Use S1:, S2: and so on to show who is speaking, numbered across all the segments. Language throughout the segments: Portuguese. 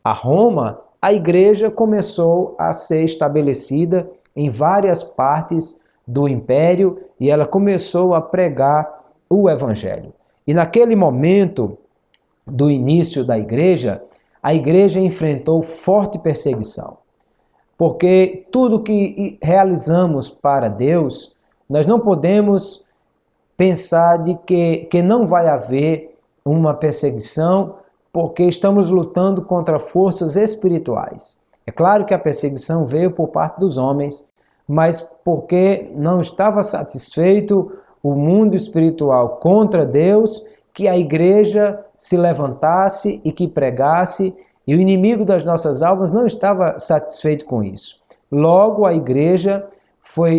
S1: a Roma, a igreja começou a ser estabelecida em várias partes do império e ela começou a pregar o evangelho. E naquele momento do início da igreja, a igreja enfrentou forte perseguição. Porque tudo que realizamos para Deus, nós não podemos pensar de que não vai haver uma perseguição, porque estamos lutando contra forças espirituais. É claro que a perseguição veio por parte dos homens, mas porque não estava satisfeito o mundo espiritual contra Deus, que a igreja se levantasse e que pregasse, e o inimigo das nossas almas não estava satisfeito com isso. Logo, a igreja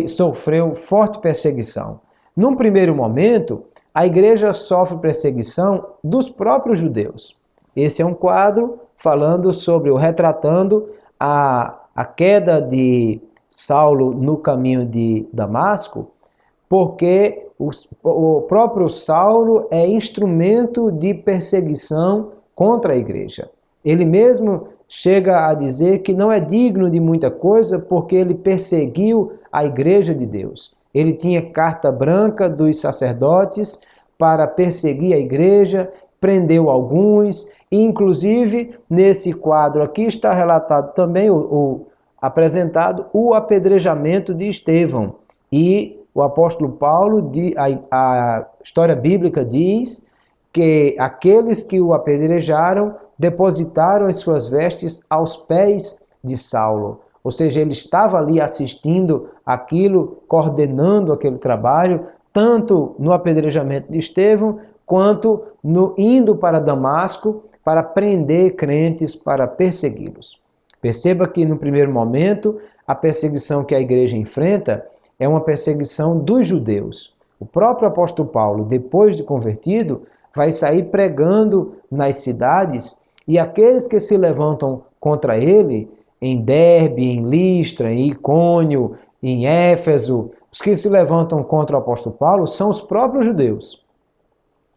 S1: sofreu forte perseguição. Num primeiro momento, a igreja sofre perseguição dos próprios judeus. Esse é um quadro retratando a queda de Saulo no caminho de Damasco, porque o próprio Saulo é instrumento de perseguição contra a igreja. Ele mesmo chega a dizer que não é digno de muita coisa porque ele perseguiu a igreja de Deus. Ele tinha carta branca dos sacerdotes para perseguir a igreja, prendeu alguns, e inclusive nesse quadro aqui está relatado também apresentado o apedrejamento de Estevão. E o apóstolo Paulo, a história bíblica diz que aqueles que o apedrejaram depositaram as suas vestes aos pés de Saulo. Ou seja, ele estava ali assistindo aquilo, coordenando aquele trabalho, tanto no apedrejamento de Estevão, quanto indo para Damasco para prender crentes, para persegui-los. Perceba que no primeiro momento, a perseguição que a igreja enfrenta é uma perseguição dos judeus. O próprio apóstolo Paulo, depois de convertido, vai sair pregando nas cidades e aqueles que se levantam contra ele, em Derbe, em Listra, em Icônio, em Éfeso, os que se levantam contra o apóstolo Paulo são os próprios judeus.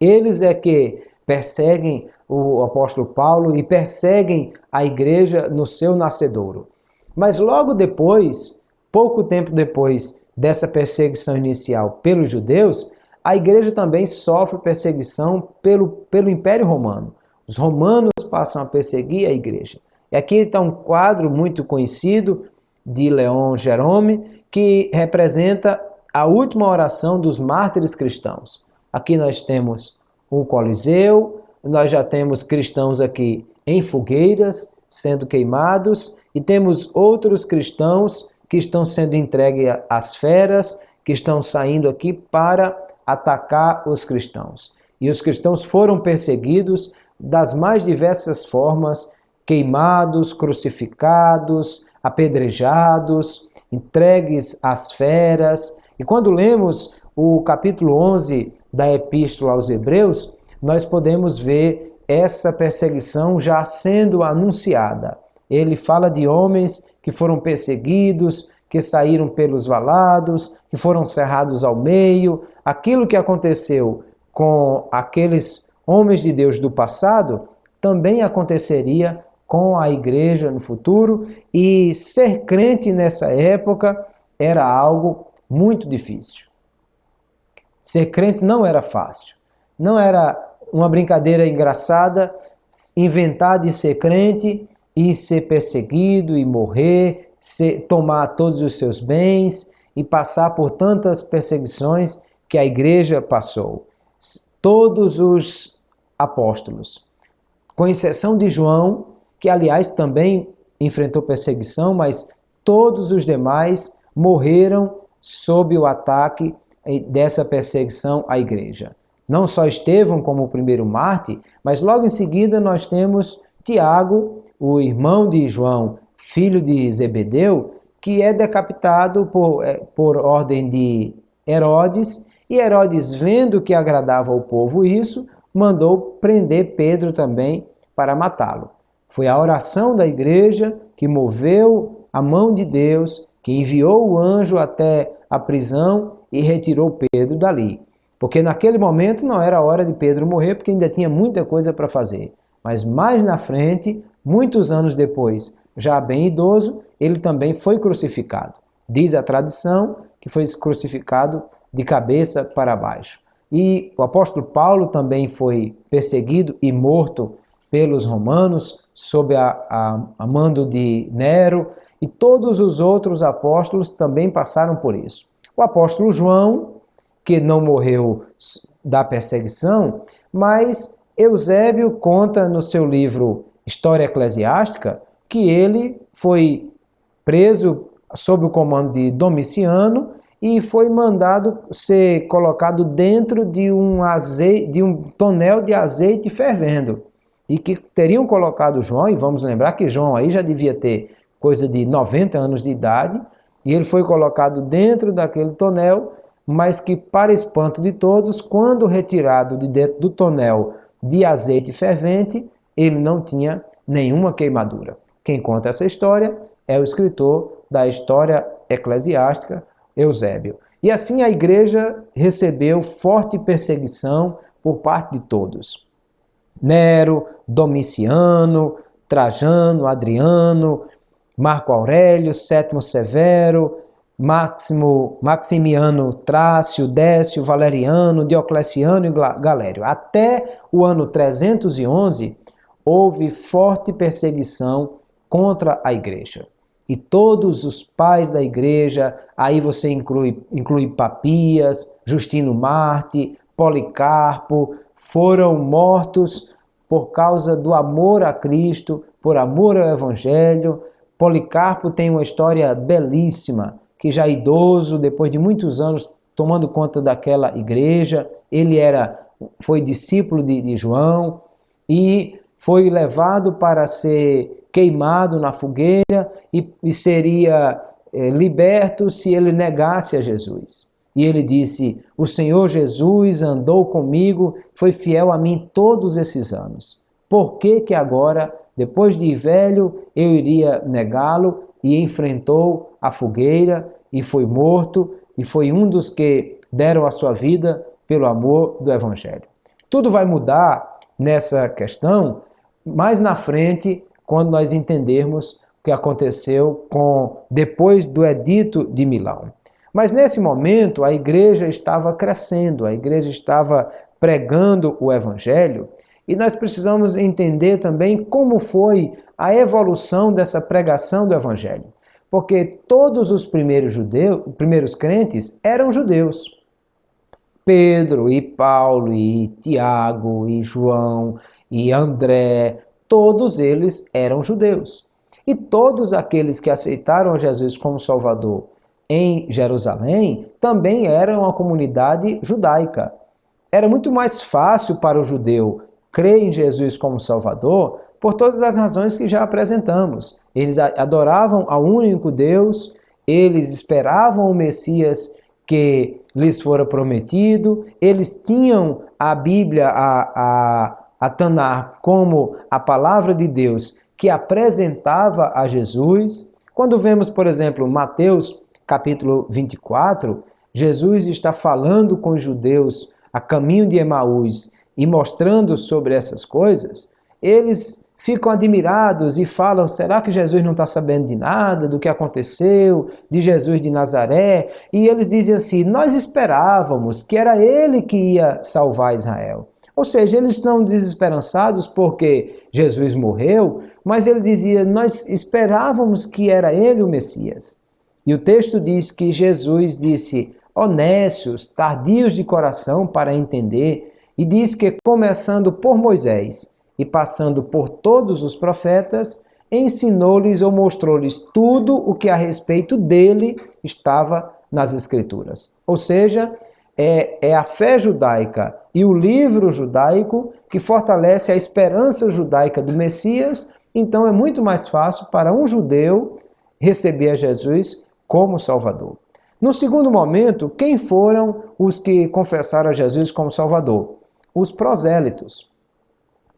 S1: Eles é que perseguem o apóstolo Paulo e perseguem a igreja no seu nascedouro. Mas logo depois, pouco tempo depois dessa perseguição inicial pelos judeus, a igreja também sofre perseguição pelo Império Romano. Os romanos passam a perseguir a igreja. E aqui está um quadro muito conhecido de Leon Jerome, que representa a última oração dos mártires cristãos. Aqui nós temos um coliseu, nós já temos cristãos aqui em fogueiras, sendo queimados, e temos outros cristãos que estão sendo entregues às feras, que estão saindo aqui para atacar os cristãos. E os cristãos foram perseguidos das mais diversas formas, queimados, crucificados, apedrejados, entregues às feras. E quando lemos o capítulo 11 da Epístola aos Hebreus, nós podemos ver essa perseguição já sendo anunciada. Ele fala de homens que foram perseguidos, que saíram pelos valados, que foram cerrados ao meio. Aquilo que aconteceu com aqueles homens de Deus do passado também aconteceria com a igreja no futuro, e ser crente nessa época era algo muito difícil. Ser crente não era fácil, não era uma brincadeira engraçada inventar de ser crente e ser perseguido e morrer, tomar todos os seus bens e passar por tantas perseguições que a igreja passou. Todos os apóstolos, com exceção de João, que aliás também enfrentou perseguição, mas todos os demais morreram sob o ataque dessa perseguição à igreja. Não só Estevão como o primeiro mártir, mas logo em seguida nós temos Tiago, o irmão de João, filho de Zebedeu, que é decapitado por ordem de Herodes, e Herodes, vendo que agradava ao povo isso, mandou prender Pedro também para matá-lo. Foi a oração da igreja que moveu a mão de Deus, que enviou o anjo até a prisão e retirou Pedro dali. Porque naquele momento não era hora de Pedro morrer, porque ainda tinha muita coisa para fazer. Mas mais na frente, muitos anos depois, já bem idoso, ele também foi crucificado. Diz a tradição que foi crucificado de cabeça para baixo. E o apóstolo Paulo também foi perseguido e morto pelos romanos, sob a mando de Nero, e todos os outros apóstolos também passaram por isso. O apóstolo João, que não morreu da perseguição, mas Eusébio conta no seu livro História Eclesiástica que ele foi preso sob o comando de Domiciano e foi mandado ser colocado dentro de um tonel de azeite fervendo. E que teriam colocado João, e vamos lembrar que João aí já devia ter coisa de 90 anos de idade, e ele foi colocado dentro daquele tonel, mas que, para espanto de todos, quando retirado de dentro do tonel de azeite fervente, ele não tinha nenhuma queimadura. Quem conta essa história é o escritor da História Eclesiástica, Eusébio. E assim a igreja recebeu forte perseguição por parte de todos. Nero, Domiciano, Trajano, Adriano, Marco Aurélio, Sétimo Severo, Maximiano Trácio, Décio, Valeriano, Diocleciano e Galério. Até o ano 311, houve forte perseguição contra a igreja. E todos os pais da igreja, aí você inclui Papias, Justino Marte, Policarpo, foram mortos por causa do amor a Cristo, por amor ao Evangelho. Policarpo tem uma história belíssima, que já idoso, depois de muitos anos tomando conta daquela igreja, ele foi discípulo de João e foi levado para ser queimado na fogueira e seria liberto se ele negasse a Jesus. E ele disse: o Senhor Jesus andou comigo, foi fiel a mim todos esses anos. Por que agora, depois de velho, eu iria negá-lo? E enfrentou a fogueira e foi morto, e foi um dos que deram a sua vida pelo amor do Evangelho. Tudo vai mudar nessa questão mais na frente, quando nós entendermos o que aconteceu depois do Edito de Milão. Mas nesse momento a igreja estava crescendo, a igreja estava pregando o Evangelho, e nós precisamos entender também como foi a evolução dessa pregação do Evangelho. Porque todos os primeiros crentes eram judeus. Pedro e Paulo e Tiago e João e André, todos eles eram judeus. E todos aqueles que aceitaram Jesus como Salvador em Jerusalém também eram uma comunidade judaica. Era muito mais fácil para o judeu crer em Jesus como Salvador por todas as razões que já apresentamos. Eles adoravam ao único Deus, eles esperavam o Messias que lhes fora prometido, eles tinham a Bíblia, a Tanar, como a palavra de Deus que apresentava a Jesus. Quando vemos, por exemplo, Mateus capítulo 24, Jesus está falando com os judeus a caminho de Emaús e mostrando sobre essas coisas, eles ficam admirados e falam: será que Jesus não está sabendo de nada, do que aconteceu, de Jesus de Nazaré? E eles dizem assim: nós esperávamos que era ele que ia salvar Israel. Ou seja, eles estão desesperançados porque Jesus morreu, mas ele dizia: nós esperávamos que era ele o Messias. E o texto diz que Jesus disse: ó nécios, tardios de coração para entender, e diz que começando por Moisés e passando por todos os profetas, ensinou-lhes ou mostrou-lhes tudo o que a respeito dele estava nas Escrituras. Ou seja, é a fé judaica e o livro judaico que fortalece a esperança judaica do Messias. Então é muito mais fácil para um judeu receber a Jesus como Salvador. No segundo momento, quem foram os que confessaram a Jesus como Salvador? Os prosélitos.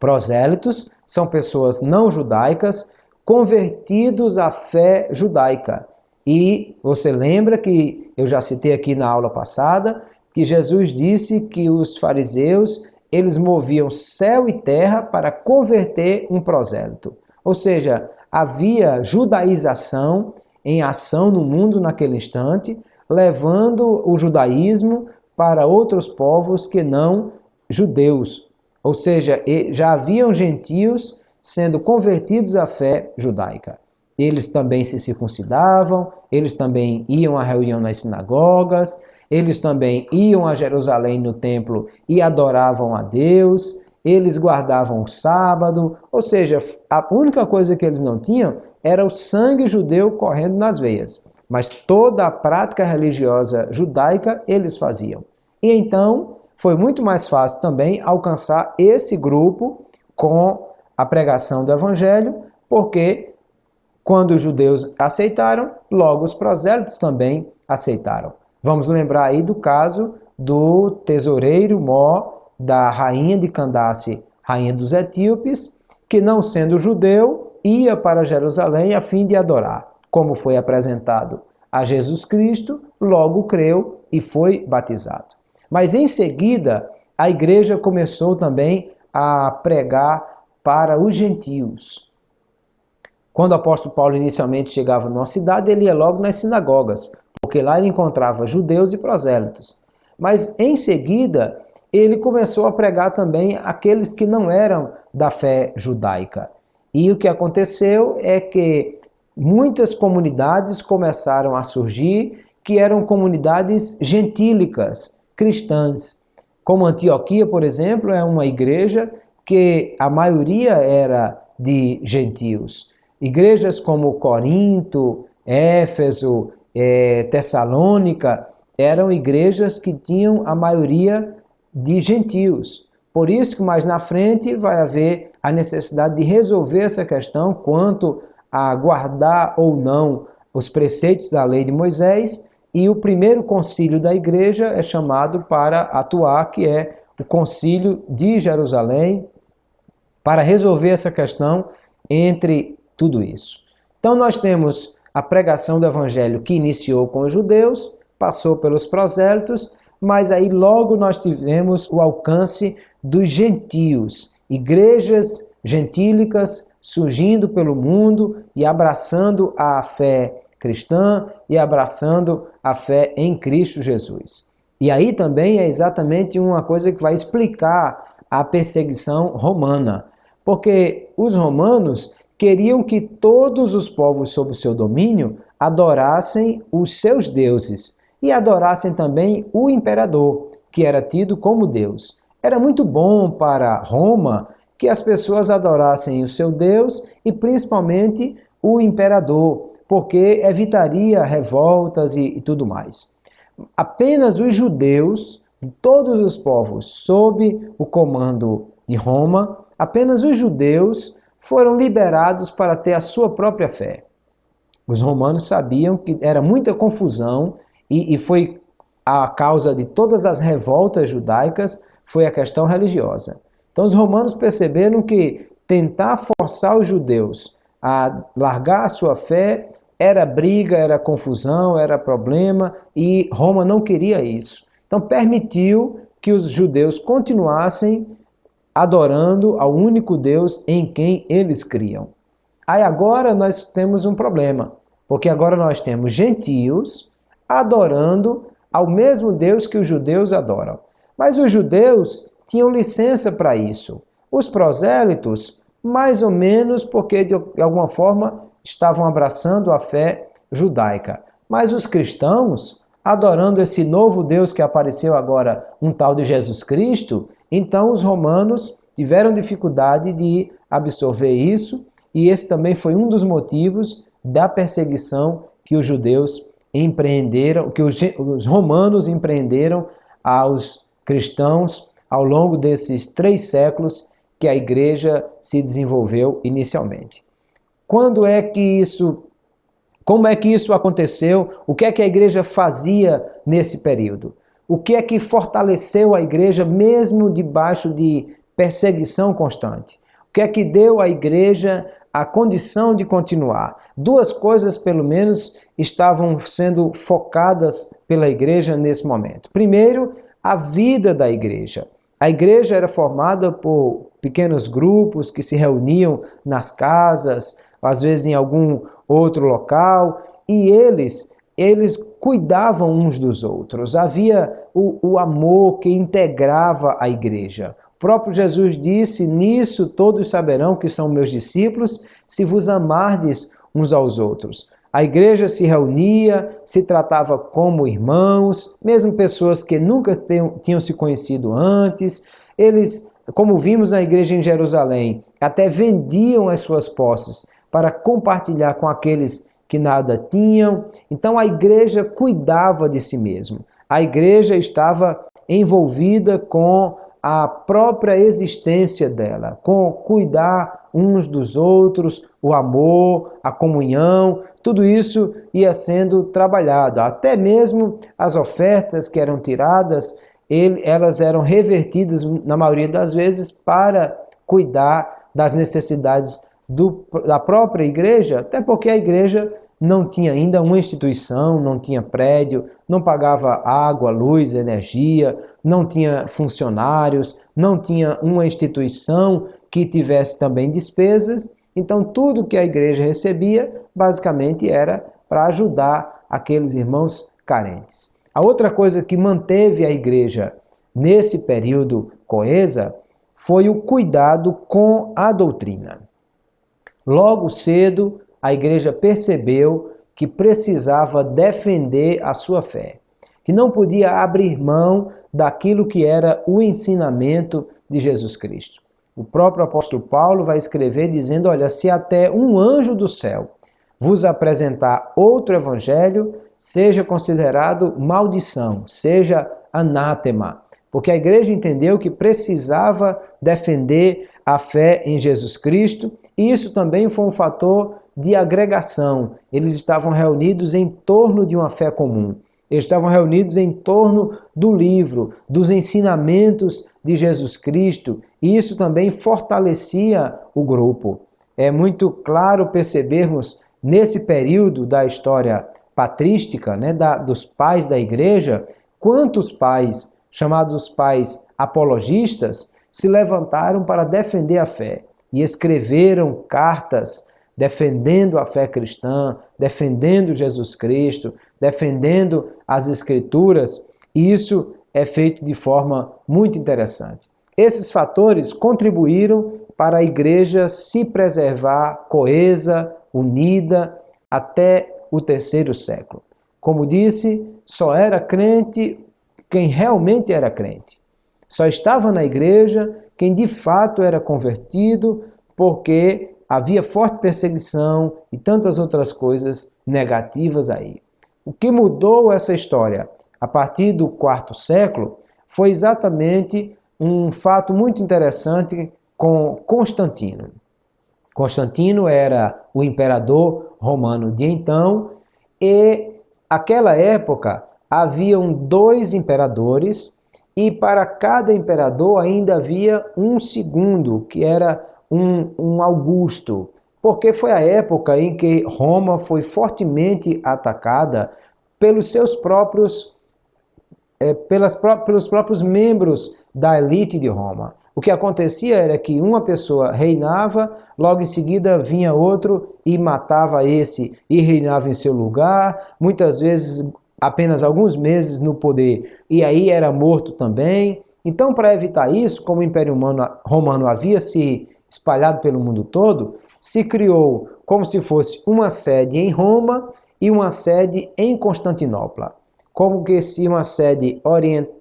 S1: Prosélitos são pessoas não judaicas convertidos à fé judaica. E você lembra que eu já citei aqui na aula passada que Jesus disse que os fariseus, eles moviam céu e terra para converter um prosélito. Ou seja, havia judaização em ação no mundo naquele instante, levando o judaísmo para outros povos que não judeus. Ou seja, já haviam gentios sendo convertidos à fé judaica. Eles também se circuncidavam, eles também iam à reunião nas sinagogas, eles também iam a Jerusalém no templo e adoravam a Deus, eles guardavam o sábado, ou seja, a única coisa que eles não tinham era o sangue judeu correndo nas veias, mas toda a prática religiosa judaica eles faziam. E então foi muito mais fácil também alcançar esse grupo com a pregação do evangelho, porque quando os judeus aceitaram, logo os prosélitos também aceitaram. Vamos lembrar aí do caso do tesoureiro Mó, da rainha de Candace, rainha dos etíopes, que não sendo judeu, ia para Jerusalém a fim de adorar. Como foi apresentado a Jesus Cristo, logo creu e foi batizado. Mas em seguida, a igreja começou também a pregar para os gentios. Quando o apóstolo Paulo inicialmente chegava numa cidade, ele ia logo nas sinagogas, porque lá ele encontrava judeus e prosélitos. Mas em seguida, ele começou a pregar também aqueles que não eram da fé judaica. E o que aconteceu é que muitas comunidades começaram a surgir, que eram comunidades gentílicas, cristãs. Como Antioquia, por exemplo, é uma igreja que a maioria era de gentios. Igrejas como Corinto, Éfeso, Tessalônica, eram igrejas que tinham a maioria de gentios. Por isso que mais na frente vai haver a necessidade de resolver essa questão quanto a guardar ou não os preceitos da lei de Moisés, e o primeiro concílio da igreja é chamado para atuar, que é o concílio de Jerusalém, para resolver essa questão entre tudo isso. Então nós temos a pregação do evangelho que iniciou com os judeus, passou pelos prosélitos, mas aí logo nós tivemos o alcance dos gentios, igrejas gentílicas surgindo pelo mundo e abraçando a fé cristã e abraçando a fé em Cristo Jesus. E aí também é exatamente uma coisa que vai explicar a perseguição romana, porque os romanos queriam que todos os povos sob o seu domínio adorassem os seus deuses e adorassem também o imperador, que era tido como Deus. Era muito bom para Roma que as pessoas adorassem o seu Deus e principalmente o imperador, porque evitaria revoltas e tudo mais. Apenas os judeus de todos os povos sob o comando de Roma, apenas os judeus foram liberados para ter a sua própria fé. Os romanos sabiam que era muita confusão e foi a causa de todas as revoltas judaicas, foi a questão religiosa. Então os romanos perceberam que tentar forçar os judeus a largar a sua fé era briga, era confusão, era problema, e Roma não queria isso. Então permitiu que os judeus continuassem adorando ao único Deus em quem eles criam. Aí agora nós temos um problema, porque agora nós temos gentios adorando ao mesmo Deus que os judeus adoram. Mas os judeus tinham licença para isso. Os prosélitos, mais ou menos, porque de alguma forma estavam abraçando a fé judaica. Mas os cristãos, adorando esse novo Deus que apareceu agora, um tal de Jesus Cristo, então os romanos tiveram dificuldade de absorver isso, e esse também foi um dos motivos da perseguição que os judeus empreenderam, que os romanos empreenderam aos cristãos ao longo desses 3 séculos que a igreja se desenvolveu inicialmente. Como é que isso aconteceu? O que é que a igreja fazia nesse período? O que é que fortaleceu a igreja mesmo debaixo de perseguição constante? O que é que deu à igreja a condição de continuar? 2 coisas, pelo menos, estavam sendo focadas pela igreja nesse momento. Primeiro, a vida da igreja. A igreja era formada por pequenos grupos que se reuniam nas casas, às vezes em algum outro local, e eles cuidavam uns dos outros. Havia o amor que integrava a igreja. O próprio Jesus disse: nisso todos saberão que são meus discípulos, se vos amardes uns aos outros. A igreja se reunia, se tratava como irmãos, mesmo pessoas que nunca tinham se conhecido antes. Eles, como vimos na igreja em Jerusalém, até vendiam as suas posses para compartilhar com aqueles que nada tinham. Então a igreja cuidava de si mesma. A igreja estava envolvida com a própria existência dela, com cuidar uns dos outros, o amor, a comunhão, tudo isso ia sendo trabalhado. Até mesmo as ofertas que eram tiradas, elas eram revertidas, na maioria das vezes, para cuidar das necessidades da própria igreja, até porque a igreja não tinha ainda uma instituição, não tinha prédio, não pagava água, luz, energia, não tinha funcionários, não tinha uma instituição que tivesse também despesas. Então tudo que a igreja recebia basicamente era para ajudar aqueles irmãos carentes. A outra coisa que manteve a igreja nesse período coesa foi o cuidado com a doutrina. Logo cedo, a igreja percebeu que precisava defender a sua fé, que não podia abrir mão daquilo que era o ensinamento de Jesus Cristo. O próprio apóstolo Paulo vai escrever dizendo: olha, se até um anjo do céu vos apresentar outro evangelho, seja considerado maldição, seja anátema, porque a igreja entendeu que precisava defender a fé em Jesus Cristo, e isso também foi um fator de agregação. Eles estavam reunidos em torno de uma fé comum. Eles estavam reunidos em torno do livro, dos ensinamentos de Jesus Cristo, e isso também fortalecia o grupo. É muito claro percebermos nesse período da história patrística, dos pais da igreja, quantos pais, chamados pais apologistas, se levantaram para defender a fé e escreveram cartas defendendo a fé cristã, defendendo Jesus Cristo, defendendo as Escrituras, e isso é feito de forma muito interessante. Esses fatores contribuíram para a igreja se preservar coesa, unida, até o terceiro século. Como disse, só era crente quem realmente era crente. Só estava na igreja quem de fato era convertido, porque havia forte perseguição e tantas outras coisas negativas aí. O que mudou essa história a partir do quarto século foi exatamente um fato muito interessante com Constantino. Constantino era o imperador romano de então, e naquela época haviam 2 imperadores, e para cada imperador ainda havia um segundo, que era um Augusto, porque foi a época em que Roma foi fortemente atacada pelos seus próprios, pelos próprios membros da elite de Roma. O que acontecia era que uma pessoa reinava, logo em seguida vinha outro e matava esse e reinava em seu lugar, muitas vezes apenas alguns meses no poder, e aí era morto também. Então, para evitar isso, como o Império Romano havia se espalhado pelo mundo todo, se criou como se fosse uma sede em Roma e uma sede em Constantinopla, como que se uma sede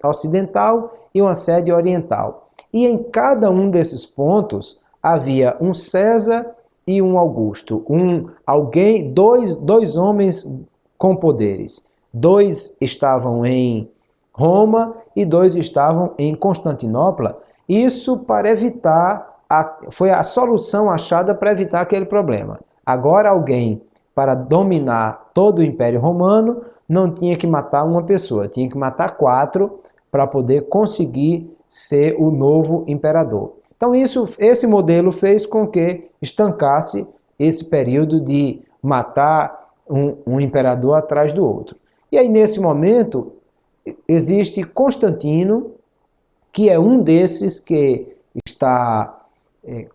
S1: ocidental e uma sede oriental. E em cada um desses pontos havia um César e um Augusto, dois homens com poderes. 2 estavam em Roma e 2 estavam em Constantinopla. Isso para evitar, foi a solução achada para evitar aquele problema. Agora alguém, para dominar todo o Império Romano, não tinha que matar uma pessoa, tinha que matar 4 para poder conseguir ser o novo imperador. Então esse modelo fez com que estancasse esse período de matar um imperador atrás do outro. E aí nesse momento existe Constantino, que é um desses que está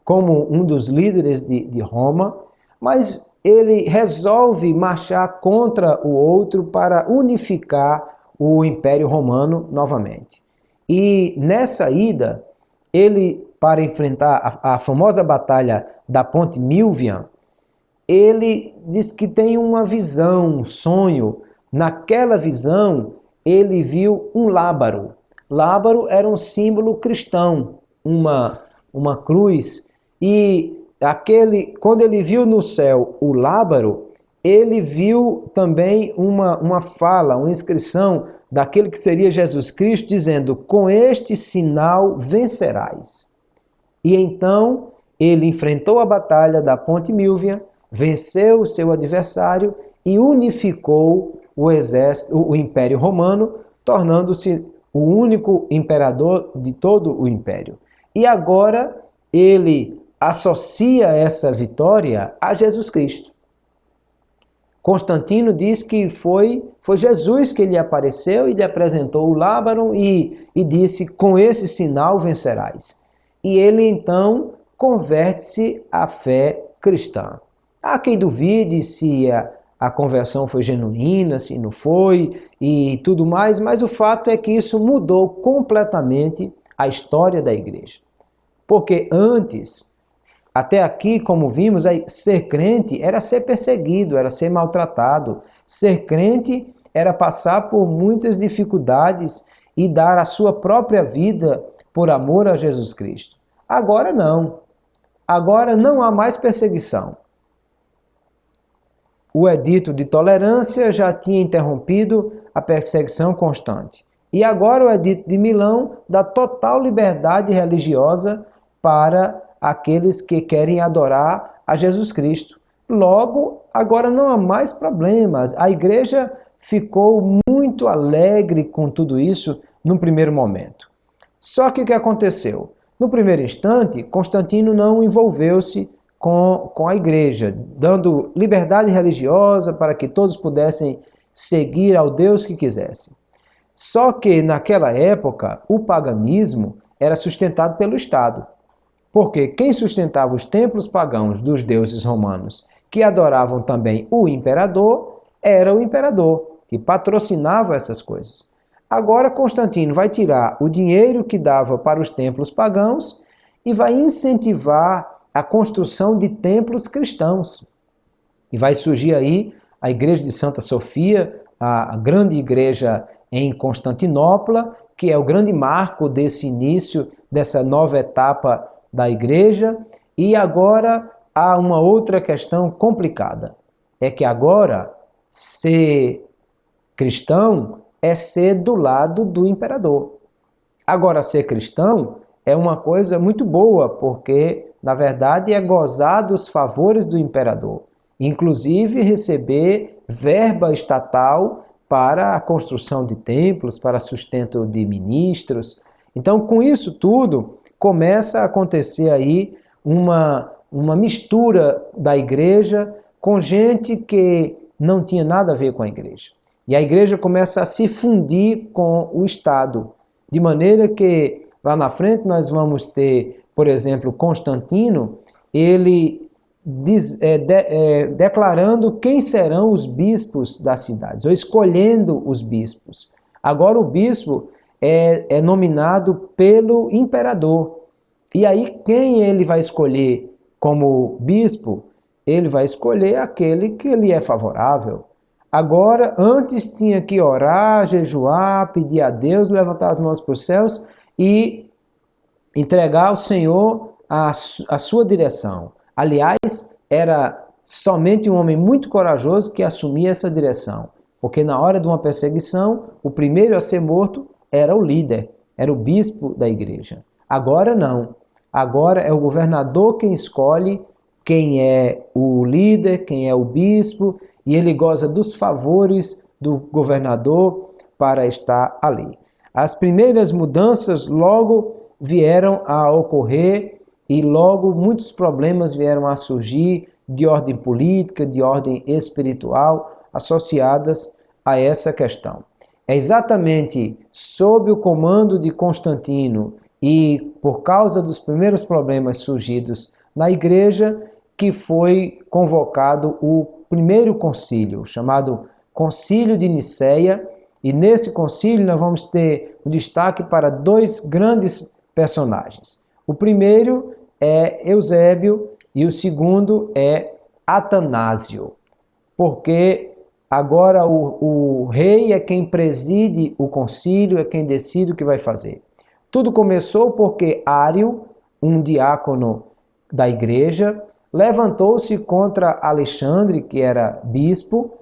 S1: como um dos líderes de Roma, mas ele resolve marchar contra o outro para unificar o Império Romano novamente. E nessa ida, ele, para enfrentar a famosa batalha da Ponte Milvian, ele diz que tem uma visão, um sonho. Naquela visão, ele viu um lábaro. Lábaro era um símbolo cristão, uma cruz. E quando ele viu no céu o lábaro, ele viu também uma fala, uma inscrição daquele que seria Jesus Cristo, dizendo: com este sinal vencerás. E então ele enfrentou a batalha da Ponte Milvian, venceu o seu adversário e unificou o exército, o Império Romano, tornando-se o único imperador de todo o império. E agora ele associa essa vitória a Jesus Cristo. Constantino diz que foi Jesus que lhe apareceu e lhe apresentou o lábaro e disse: com esse sinal vencerás. E ele então converte-se à fé cristã. Há quem duvide se a conversão foi genuína, se não foi e tudo mais, mas o fato é que isso mudou completamente a história da igreja. Porque antes, até aqui, como vimos, ser crente era ser perseguido, era ser maltratado. Ser crente era passar por muitas dificuldades e dar a sua própria vida por amor a Jesus Cristo. Agora não. Agora não há mais perseguição. O edito de tolerância já tinha interrompido a perseguição constante. E agora o edito de Milão dá total liberdade religiosa para aqueles que querem adorar a Jesus Cristo. Logo, agora não há mais problemas. A igreja ficou muito alegre com tudo isso no primeiro momento. Só que o que aconteceu? No primeiro instante, Constantino não envolveu-se com a igreja, dando liberdade religiosa para que todos pudessem seguir ao Deus que quisessem. Só que naquela época, o paganismo era sustentado pelo Estado. Porque quem sustentava os templos pagãos dos deuses romanos, que adoravam também o imperador, era o imperador, que patrocinava essas coisas. Agora Constantino vai tirar o dinheiro que dava para os templos pagãos e vai incentivar a construção de templos cristãos. E vai surgir aí a igreja de Santa Sofia, a grande igreja em Constantinopla, que é o grande marco desse início, dessa nova etapa da igreja. E agora há uma outra questão complicada. É que agora ser cristão é ser do lado do imperador. Agora ser cristão é uma coisa muito boa, porque na verdade é gozar dos favores do imperador, inclusive receber verba estatal para a construção de templos, para sustento de ministros. Então, com isso tudo, começa a acontecer aí uma mistura da igreja com gente que não tinha nada a ver com a igreja. E a igreja começa a se fundir com o Estado, de maneira que lá na frente nós vamos ter, por exemplo, Constantino, ele declarando quem serão os bispos das cidades, ou escolhendo os bispos. Agora o bispo é nominado pelo imperador. E aí quem ele vai escolher como bispo? Ele vai escolher aquele que lhe é favorável. Agora, antes tinha que orar, jejuar, pedir a Deus, levantar as mãos para os céus e entregar ao Senhor a sua direção. Aliás, era somente um homem muito corajoso que assumia essa direção, porque na hora de uma perseguição, o primeiro a ser morto era o líder, era o bispo da igreja. Agora não. Agora é o governador quem escolhe quem é o líder, quem é o bispo, e ele goza dos favores do governador para estar ali. As primeiras mudanças logo vieram a ocorrer e logo muitos problemas vieram a surgir de ordem política, de ordem espiritual, associadas a essa questão. É exatamente sob o comando de Constantino e por causa dos primeiros problemas surgidos na igreja que foi convocado o primeiro concílio, chamado Concílio de Nicéia, e nesse concílio nós vamos ter o destaque para dois grandes personagens. O primeiro é Eusébio e o segundo é Atanásio, porque agora o rei é quem preside o concílio, é quem decide o que vai fazer. Tudo começou porque Ário, um diácono da igreja, levantou-se contra Alexandre, que era bispo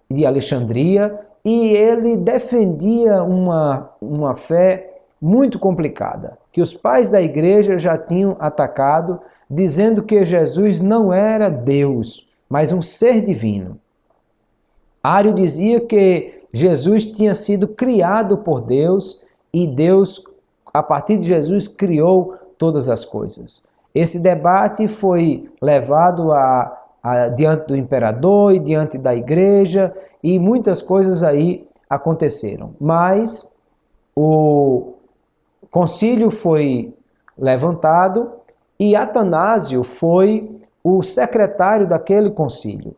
S1: de Alexandria, e ele defendia uma fé muito complicada, que os pais da igreja já tinham atacado, dizendo que Jesus não era Deus, mas um ser divino. Ário dizia que Jesus tinha sido criado por Deus e Deus, a partir de Jesus, criou todas as coisas. Esse debate foi levado diante do imperador e diante da igreja e muitas coisas aí aconteceram. Mas o concílio foi levantado e Atanásio foi o secretário daquele concílio.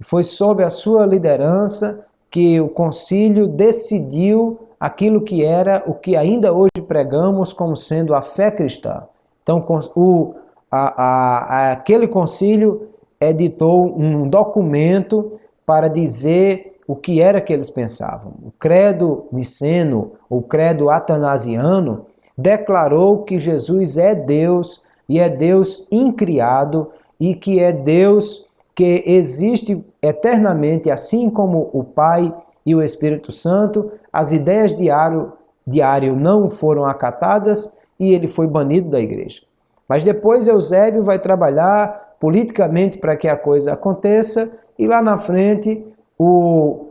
S1: Foi sob a sua liderança que o concílio decidiu aquilo que era o que ainda hoje pregamos como sendo a fé cristã. Então, aquele concílio editou um documento para dizer o que era que eles pensavam. O credo niceno, o credo atanasiano, declarou que Jesus é Deus e é Deus incriado e que é Deus que existe eternamente, assim como o Pai e o Espírito Santo. As ideias de Ário não foram acatadas e ele foi banido da igreja. Mas depois Eusébio vai trabalhar politicamente para que a coisa aconteça e lá na frente o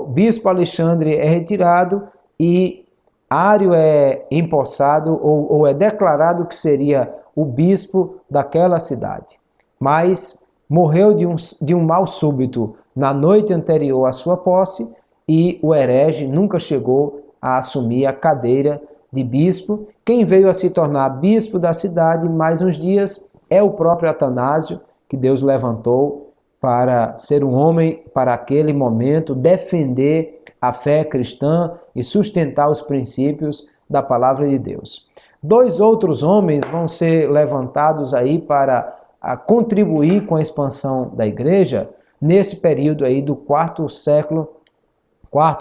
S1: bispo Alexandre é retirado e Ário é empossado ou é declarado que seria o bispo daquela cidade. Mas morreu de um mal súbito na noite anterior à sua posse e o herege nunca chegou a assumir a cadeira de bispo. Quem veio a se tornar bispo da cidade mais uns dias é o próprio Atanásio, que Deus levantou para ser um homem, para aquele momento, defender a fé cristã e sustentar os princípios da palavra de Deus. Dois outros homens vão ser levantados aí para contribuir com a expansão da igreja nesse período aí do quarto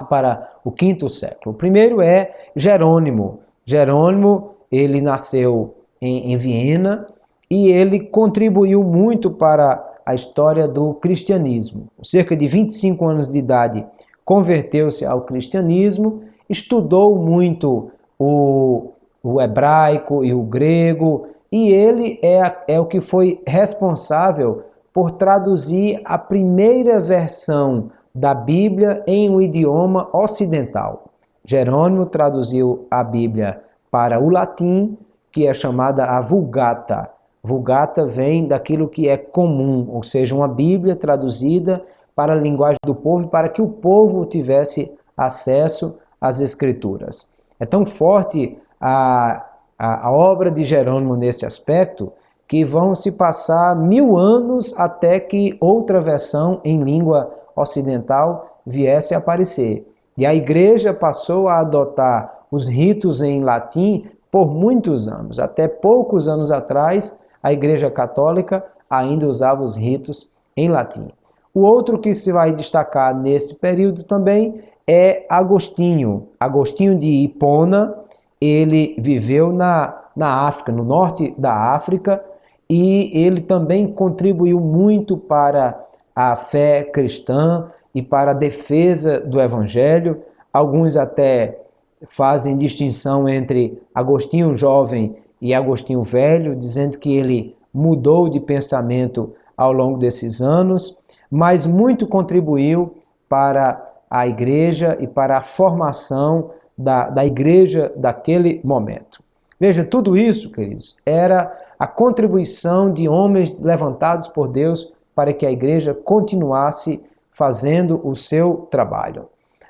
S1: para o quinto século. O primeiro é Jerônimo. Jerônimo, ele nasceu em Viena e ele contribuiu muito para a história do cristianismo. Com cerca de 25 anos de idade, converteu-se ao cristianismo, estudou muito o hebraico e o grego, e ele é o que foi responsável por traduzir a primeira versão da Bíblia em um idioma ocidental. Jerônimo traduziu a Bíblia para o latim, que é chamada a Vulgata. Vulgata vem daquilo que é comum, ou seja, uma Bíblia traduzida para a linguagem do povo, para que o povo tivesse acesso às Escrituras. É tão forte a obra de Jerônimo nesse aspecto que vão se passar 1000 anos até que outra versão em língua ocidental viesse a aparecer. E a igreja passou a adotar os ritos em latim por muitos anos. Até poucos anos atrás, a igreja católica ainda usava os ritos em latim. O outro que se vai destacar nesse período também é Agostinho. Agostinho de Hipona. Ele viveu na África, no norte da África, e ele também contribuiu muito para a fé cristã e para a defesa do Evangelho. Alguns até fazem distinção entre Agostinho jovem e Agostinho velho, dizendo que ele mudou de pensamento ao longo desses anos, mas muito contribuiu para a igreja e para a formação da igreja daquele momento. Veja, tudo isso, queridos, era a contribuição de homens levantados por Deus para que a igreja continuasse fazendo o seu trabalho.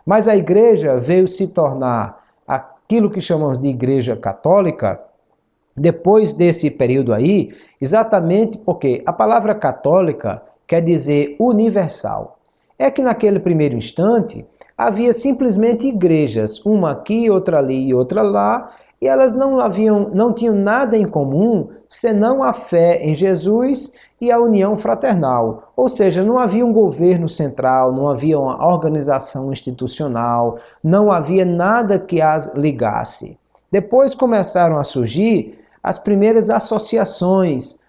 S1: Mas a igreja veio se tornar aquilo que chamamos de igreja católica depois desse período aí, exatamente porque a palavra católica quer dizer universal. É que naquele primeiro instante havia simplesmente igrejas, uma aqui, outra ali e outra lá, e elas não tinham nada em comum senão a fé em Jesus e a união fraternal. Ou seja, não havia um governo central, não havia uma organização institucional, não havia nada que as ligasse. Depois começaram a surgir as primeiras associações,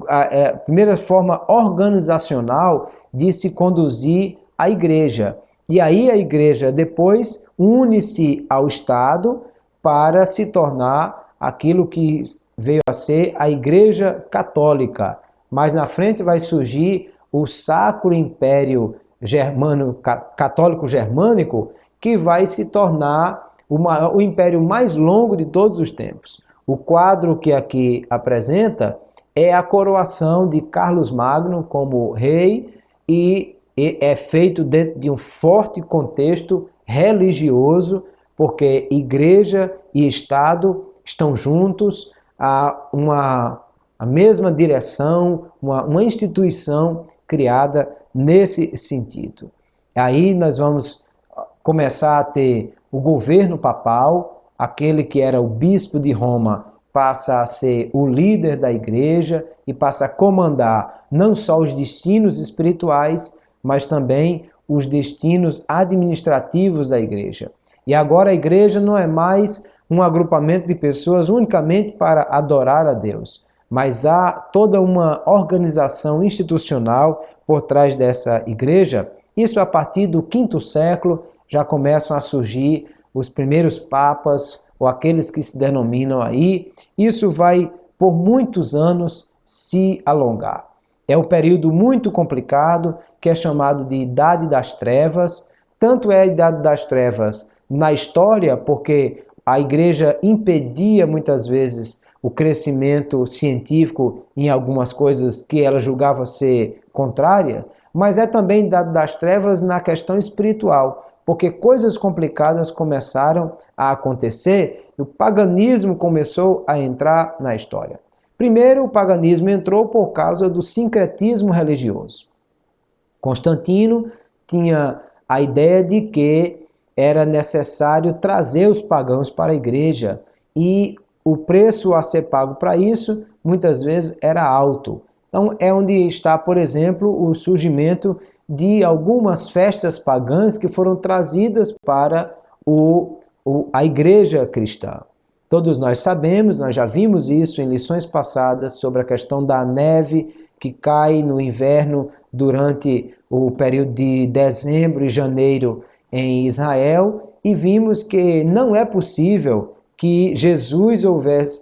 S1: a primeira forma organizacional de se conduzir a igreja. E aí a igreja depois une-se ao Estado para se tornar aquilo que veio a ser a Igreja Católica. Mais na frente vai surgir o Sacro Império Católico Germânico, que vai se tornar o império mais longo de todos os tempos. O quadro que aqui apresenta é a coroação de Carlos Magno como rei e é feito dentro de um forte contexto religioso, porque igreja e Estado estão juntos a mesma direção, uma instituição criada nesse sentido. Aí nós vamos começar a ter o governo papal, aquele que era o bispo de Roma passa a ser o líder da igreja e passa a comandar não só os destinos espirituais, mas também os destinos administrativos da igreja. E agora a igreja não é mais um agrupamento de pessoas unicamente para adorar a Deus, mas há toda uma organização institucional por trás dessa igreja. Isso a partir do V século já começam a surgir os primeiros papas ou aqueles que se denominam aí. Isso vai por muitos anos se alongar. É um período muito complicado que é chamado de Idade das Trevas. Tanto é a Idade das Trevas na história, porque a igreja impedia muitas vezes o crescimento científico em algumas coisas que ela julgava ser contrária, mas é também Idade das Trevas na questão espiritual, porque coisas complicadas começaram a acontecer e o paganismo começou a entrar na história. Primeiro, o paganismo entrou por causa do sincretismo religioso. Constantino tinha a ideia de que era necessário trazer os pagãos para a igreja e o preço a ser pago para isso muitas vezes era alto. Então é onde está, por exemplo, o surgimento de algumas festas pagãs que foram trazidas para a igreja cristã. Todos nós sabemos, nós já vimos isso em lições passadas sobre a questão da neve que cai no inverno durante o período de dezembro e janeiro em Israel, e vimos que não é possível que Jesus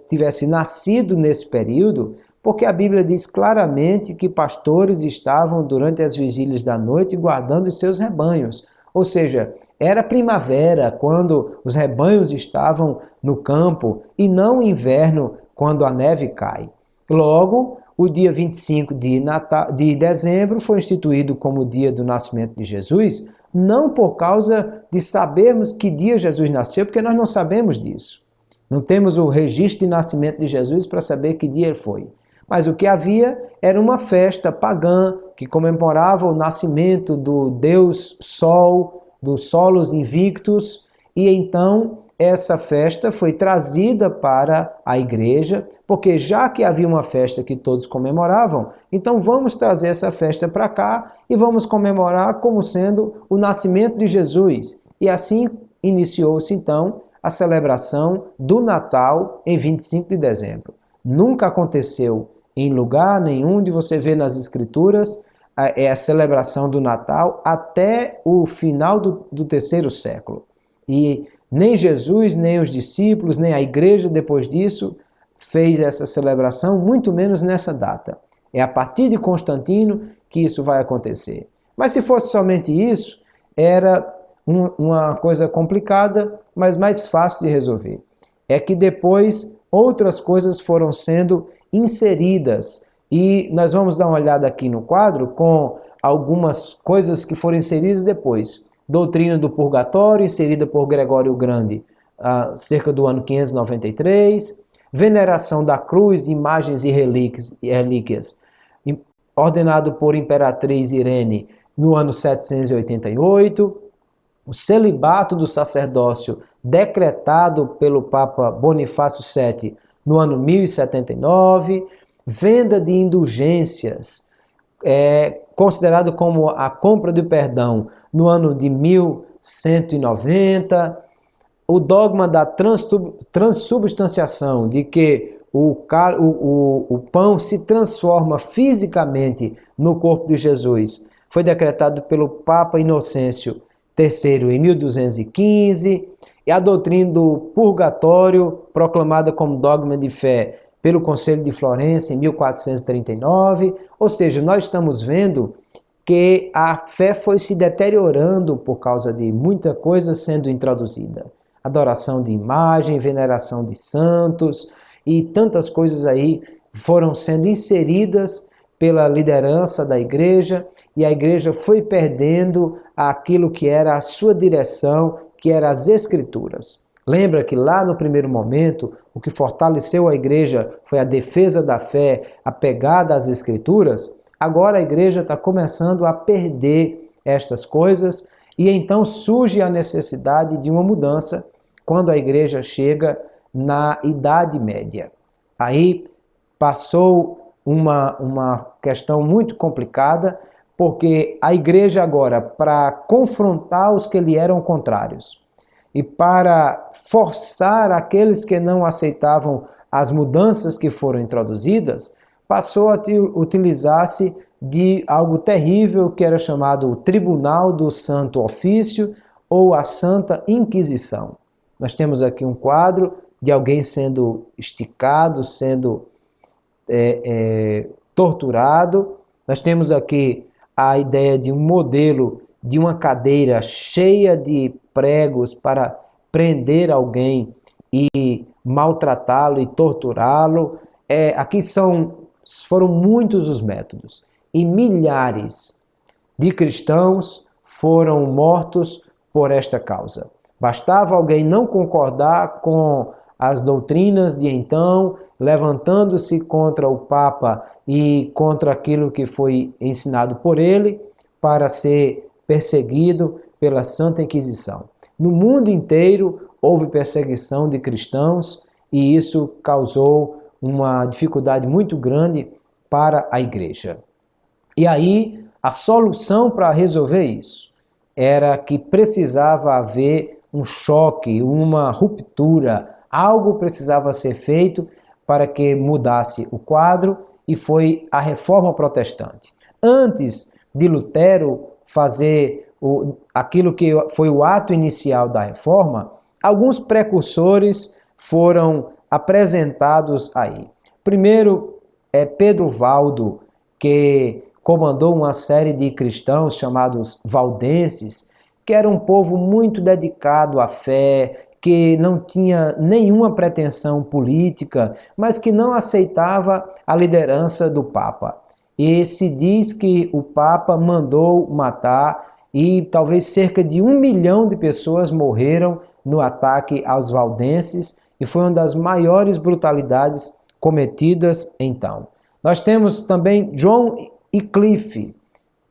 S1: tivesse nascido nesse período, porque a Bíblia diz claramente que pastores estavam durante as vigílias da noite guardando os seus rebanhos. Ou seja, era primavera quando os rebanhos estavam no campo e não inverno quando a neve cai. Logo, o dia 25 de dezembro foi instituído como o dia do nascimento de Jesus, não por causa de sabermos que dia Jesus nasceu, porque nós não sabemos disso. Não temos o registro de nascimento de Jesus para saber que dia ele foi. Mas o que havia era uma festa pagã que comemorava o nascimento do Deus Sol, dos Solos Invictus, e então essa festa foi trazida para a igreja, porque já que havia uma festa que todos comemoravam, então vamos trazer essa festa para cá e vamos comemorar como sendo o nascimento de Jesus. E assim iniciou-se então a celebração do Natal em 25 de dezembro. Nunca aconteceu em lugar nenhum de você ver nas Escrituras a celebração do Natal até o final do terceiro século. E nem Jesus, nem os discípulos, nem a igreja depois disso fez essa celebração, muito menos nessa data. É a partir de Constantino que isso vai acontecer. Mas se fosse somente isso, era uma coisa complicada, mas mais fácil de resolver. É que depois outras coisas foram sendo inseridas e nós vamos dar uma olhada aqui no quadro com algumas coisas que foram inseridas depois. doutrina do purgatório, inserida por Gregório o Grande, cerca do ano 593, veneração da cruz, imagens e relíquias, ordenado por Imperatriz Irene no ano 788, o celibato do sacerdócio decretado pelo Papa Bonifácio VII no ano 1079, venda de indulgências, considerado como a compra do perdão no ano de 1190, o dogma da transubstanciação, de que o pão se transforma fisicamente no corpo de Jesus, foi decretado pelo Papa Inocêncio III em 1215, e a doutrina do purgatório, proclamada como dogma de fé pelo Conselho de Florença em 1439, ou seja, nós estamos vendo que a fé foi se deteriorando por causa de muita coisa sendo introduzida. Adoração de imagem, veneração de santos e tantas coisas aí foram sendo inseridas pela liderança da igreja, e a igreja foi perdendo aquilo que era a sua direção, que eram as escrituras. Lembra que lá no primeiro momento, o que fortaleceu a igreja foi a defesa da fé, a pegada às escrituras? Agora a igreja está começando a perder estas coisas, e então surge a necessidade de uma mudança quando a igreja chega na Idade Média. Aí passou uma questão muito complicada, porque a igreja agora, para confrontar os que lhe eram contrários e para forçar aqueles que não aceitavam as mudanças que foram introduzidas, passou a utilizar-se de algo terrível que era chamado o Tribunal do Santo Ofício ou a Santa Inquisição. Nós temos aqui um quadro de alguém sendo esticado, sendo torturado. Nós temos aqui a ideia de um modelo de uma cadeira cheia de pregos para prender alguém e maltratá-lo e torturá-lo. Aqui foram muitos os métodos, e milhares de cristãos foram mortos por esta causa. Bastava alguém não concordar com as doutrinas de então, levantando-se contra o Papa e contra aquilo que foi ensinado por ele, para ser perseguido pela Santa Inquisição. No mundo inteiro houve perseguição de cristãos, e isso causou uma dificuldade muito grande para a igreja. E aí, a solução para resolver isso era que precisava haver um choque, uma ruptura, algo precisava ser feito para que mudasse o quadro, e foi a Reforma Protestante. Antes de Lutero fazer aquilo que foi o ato inicial da Reforma, alguns precursores foram apresentados aí. Primeiro é Pedro Valdo, que comandou uma série de cristãos chamados valdenses, que era um povo muito dedicado à fé, que não tinha nenhuma pretensão política, mas que não aceitava a liderança do Papa. E se diz que o Papa mandou matar, e talvez cerca de 1 milhão de pessoas morreram no ataque aos valdenses, e foi uma das maiores brutalidades cometidas então. Nós temos também John Wycliffe.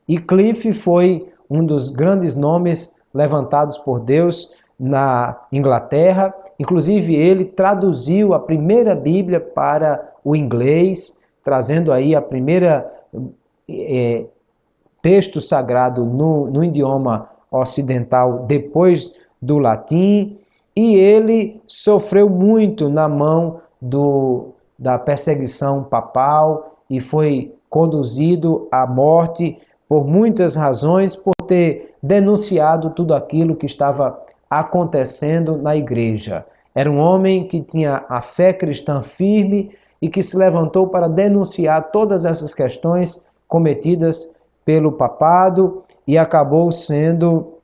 S1: Wycliffe foi um dos grandes nomes levantados por Deus na Inglaterra. Inclusive ele traduziu a primeira Bíblia para o inglês, trazendo aí a primeira texto sagrado no idioma ocidental depois do latim, e ele sofreu muito na mão da perseguição papal e foi conduzido à morte por muitas razões, por ter denunciado tudo aquilo que estava acontecendo na igreja. Era um homem que tinha a fé cristã firme e que se levantou para denunciar todas essas questões cometidas pelo papado, e acabou sendo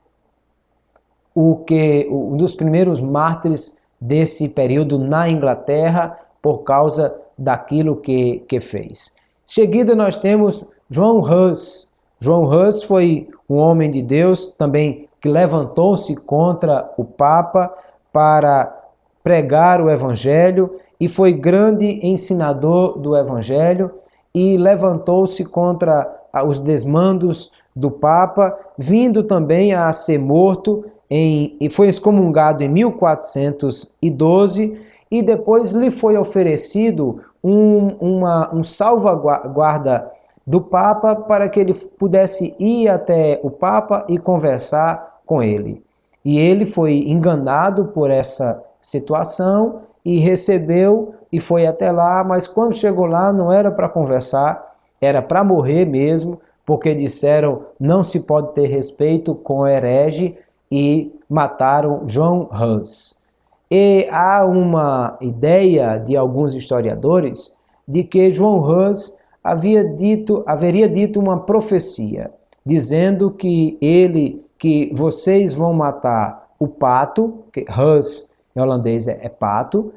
S1: um dos primeiros mártires desse período na Inglaterra por causa daquilo que fez. Em seguida nós temos João Hus. João Hus foi um homem de Deus, também que levantou-se contra o Papa para pregar o Evangelho e foi grande ensinador do Evangelho e levantou-se contra os desmandos do Papa, vindo também a ser morto e foi excomungado em 1412 e depois lhe foi oferecido um salvaguarda do Papa para que ele pudesse ir até o Papa e conversar com ele. E ele foi enganado por essa situação e recebeu e foi até lá, mas quando chegou lá não era para conversar, era para morrer mesmo, porque disseram não se pode ter respeito com herege e mataram João Hus. E há uma ideia de alguns historiadores de que João Hus haveria dito uma profecia, dizendo que vocês vão matar o pato, que Hus em holandês é pato,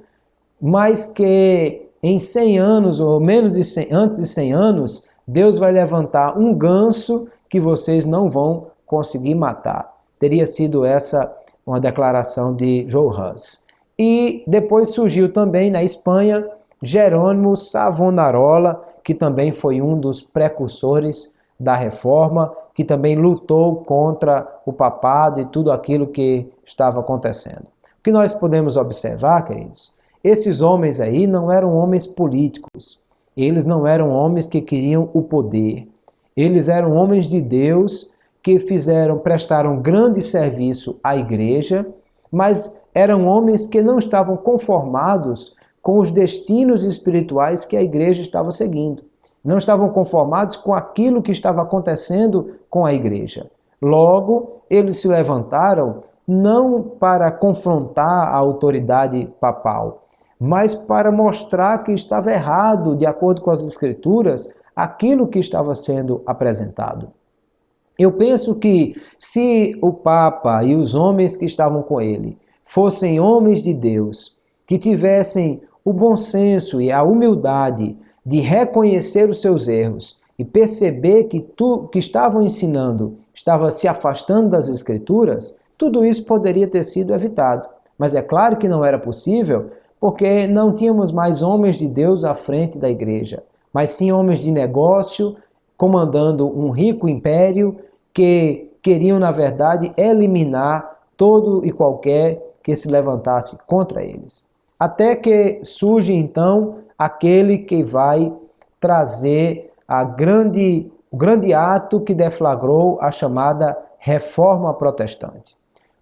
S1: mas que em 100 anos, ou menos de 100, antes de 100 anos, Deus vai levantar um ganso que vocês não vão conseguir matar. Teria sido essa uma declaração de João Hus. E depois surgiu também na Espanha Jerônimo Savonarola, que também foi um dos precursores da Reforma, que também lutou contra o papado e tudo aquilo que estava acontecendo. O que nós podemos observar, queridos, esses homens aí não eram homens políticos, eles não eram homens que queriam o poder, eles eram homens de Deus que prestaram grande serviço à igreja, mas eram homens que não estavam conformados com os destinos espirituais que a igreja estava seguindo. Não estavam conformados com aquilo que estava acontecendo com a igreja. Logo, eles se levantaram não para confrontar a autoridade papal, mas para mostrar que estava errado, de acordo com as Escrituras, aquilo que estava sendo apresentado. Eu penso que se o Papa e os homens que estavam com ele fossem homens de Deus, que tivessem o bom senso e a humildade de reconhecer os seus erros e perceber que tudo que estavam ensinando estava se afastando das Escrituras, tudo isso poderia ter sido evitado. Mas é claro que não era possível, porque não tínhamos mais homens de Deus à frente da igreja, mas sim homens de negócio, comandando um rico império, que queriam, na verdade, eliminar todo e qualquer que se levantasse contra eles. Até que surge, então, aquele que vai trazer o grande ato que deflagrou a chamada Reforma Protestante.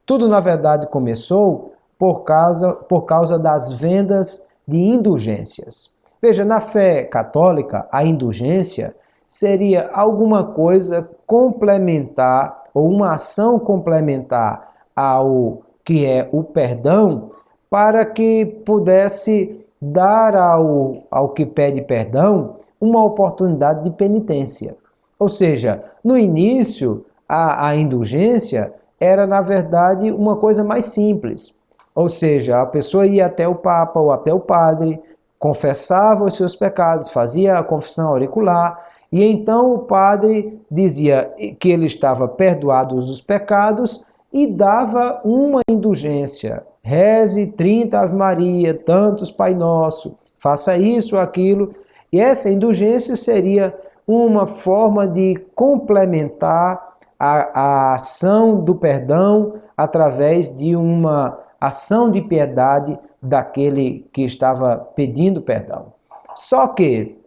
S1: Tudo, na verdade, começou por causa das vendas de indulgências. Veja, na fé católica, a indulgência seria alguma coisa complementar ou uma ação complementar ao que é o perdão, para que pudesse dar ao que pede perdão uma oportunidade de penitência. Ou seja, no início, a indulgência era, na verdade, uma coisa mais simples. Ou seja, a pessoa ia até o Papa ou até o padre, confessava os seus pecados, fazia a confissão auricular, e então o padre dizia que ele estava perdoado os pecados e dava uma indulgência. Reze 30 Ave Maria, tantos Pai Nosso, faça isso ou aquilo. E essa indulgência seria uma forma de complementar a ação do perdão através de uma ação de piedade daquele que estava pedindo perdão. Só que,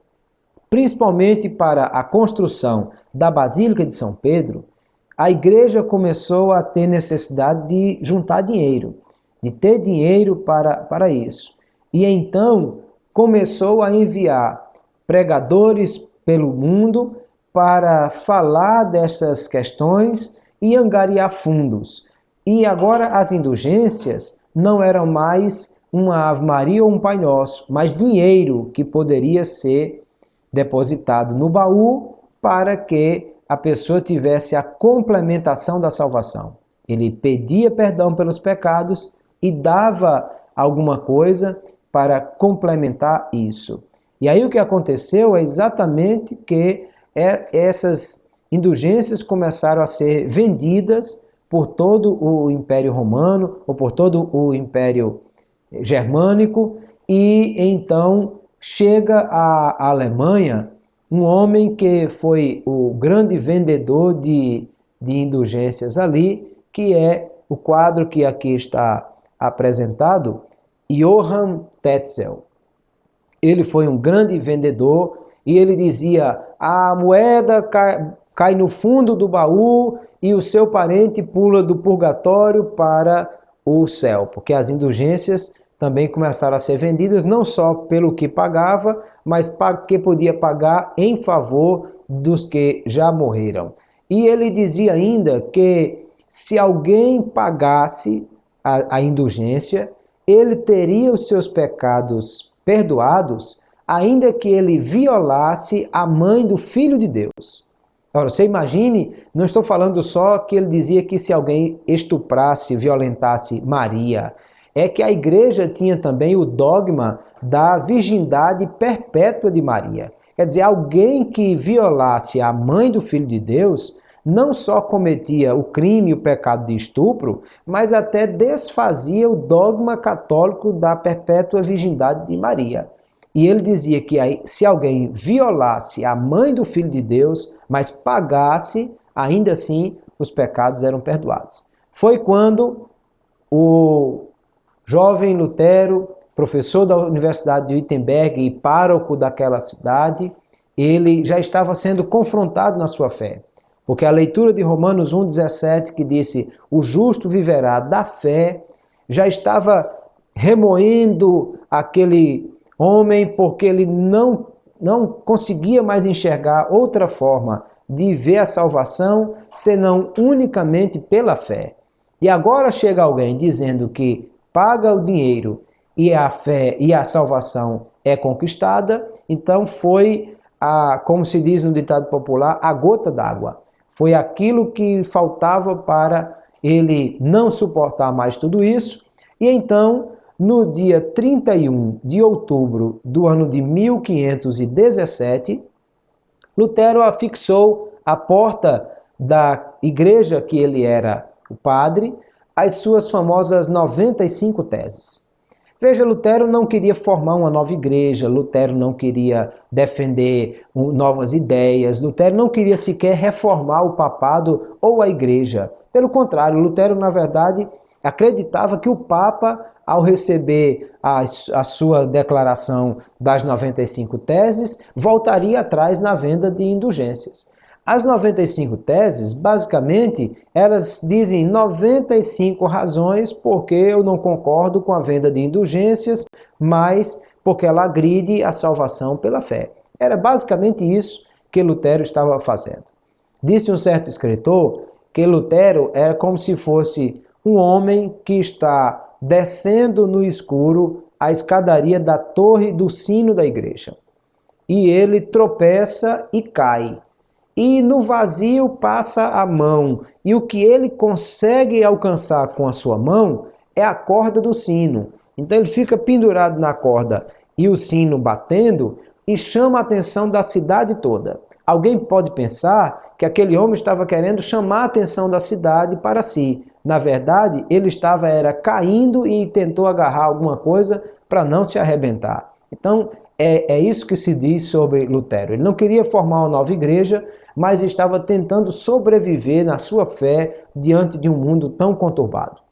S1: principalmente para a construção da Basílica de São Pedro, a igreja começou a ter necessidade de juntar dinheiro, de ter dinheiro para isso. E então começou a enviar pregadores pelo mundo para falar dessas questões e angariar fundos. E agora as indulgências não eram mais uma Ave Maria ou um Pai Nosso, mas dinheiro que poderia ser depositado no baú para que a pessoa tivesse a complementação da salvação. Ele pedia perdão pelos pecados e dava alguma coisa para complementar isso. E aí o que aconteceu é exatamente que essas indulgências começaram a ser vendidas por todo o Império Romano ou por todo o Império Germânico, e então chega à Alemanha um homem que foi o grande vendedor de indulgências ali, que é o quadro que aqui está apresentado, Johann Tetzel. Ele foi um grande vendedor e ele dizia: a moeda cai no fundo do baú e o seu parente pula do purgatório para o céu, porque as indulgências também começaram a ser vendidas não só pelo que pagava, mas que podia pagar em favor dos que já morreram. E ele dizia ainda que se alguém pagasse a indulgência, ele teria os seus pecados perdoados, ainda que ele violasse a mãe do Filho de Deus. Agora, você imagine, não estou falando só que ele dizia que se alguém estuprasse, violentasse Maria, é que a igreja tinha também o dogma da virgindade perpétua de Maria. Quer dizer, alguém que violasse a mãe do Filho de Deus não só cometia o crime, o pecado de estupro, mas até desfazia o dogma católico da perpétua virgindade de Maria. E ele dizia que se alguém violasse a mãe do Filho de Deus, mas pagasse, ainda assim os pecados eram perdoados. Foi quando o jovem Lutero, professor da Universidade de Wittenberg e pároco daquela cidade, ele já estava sendo confrontado na sua fé. Porque a leitura de Romanos 1,17, que disse: o justo viverá da fé, já estava remoendo aquele homem, porque ele não conseguia mais enxergar outra forma de ver a salvação, senão unicamente pela fé. E agora chega alguém dizendo que paga o dinheiro e a fé e a salvação é conquistada, então foi, como se diz no ditado popular, a gota d'água. Foi aquilo que faltava para ele não suportar mais tudo isso. E então, no dia 31 de outubro do ano de 1517, Lutero afixou à porta da igreja que ele era o padre as suas famosas 95 teses. Veja, Lutero não queria formar uma nova igreja, Lutero não queria defender novas ideias, Lutero não queria sequer reformar o papado ou a igreja. Pelo contrário, Lutero, na verdade, acreditava que o Papa, ao receber a sua declaração das 95 teses, voltaria atrás na venda de indulgências. As 95 teses, basicamente, elas dizem 95 razões porque eu não concordo com a venda de indulgências, mas porque ela agride a salvação pela fé. Era basicamente isso que Lutero estava fazendo. Disse um certo escritor que Lutero era como se fosse um homem que está descendo no escuro a escadaria da torre do sino da igreja. E ele tropeça e cai. E no vazio passa a mão, e o que ele consegue alcançar com a sua mão é a corda do sino. Então ele fica pendurado na corda e o sino batendo e chama a atenção da cidade toda. Alguém pode pensar que aquele homem estava querendo chamar a atenção da cidade para si. Na verdade, ele estava caindo e tentou agarrar alguma coisa para não se arrebentar. Então, é isso que se diz sobre Lutero. Ele não queria formar uma nova igreja, mas estava tentando sobreviver na sua fé diante de um mundo tão conturbado.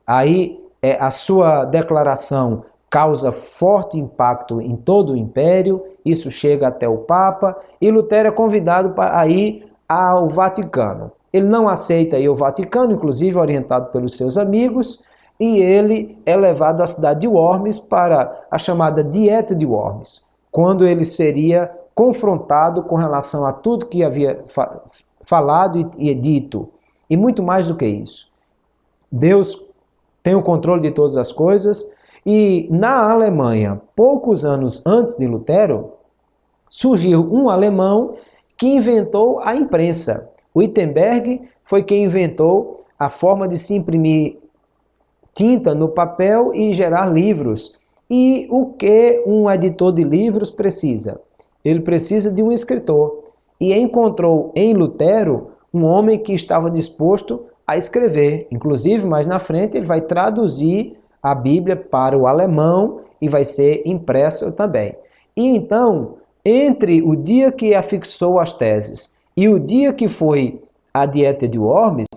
S1: Aí a sua declaração causa forte impacto em todo o império, isso chega até o Papa, e Lutero é convidado para ir ao Vaticano. Ele não aceita ir ao Vaticano, inclusive orientado pelos seus amigos, e ele é levado à cidade de Worms para a chamada Dieta de Worms, quando ele seria confrontado com relação a tudo que havia falado e dito, e muito mais do que isso. Deus tem o controle de todas as coisas, e na Alemanha, poucos anos antes de Lutero, surgiu um alemão que inventou a imprensa. Wittenberg foi quem inventou a forma de se imprimir tinta no papel e gerar livros. E o que um editor de livros precisa? Ele precisa de um escritor. E encontrou em Lutero um homem que estava disposto a escrever. Inclusive, mais na frente, ele vai traduzir a Bíblia para o alemão e vai ser impressa também. E então, entre o dia que afixou as teses e o dia que foi a Dieta de Worms,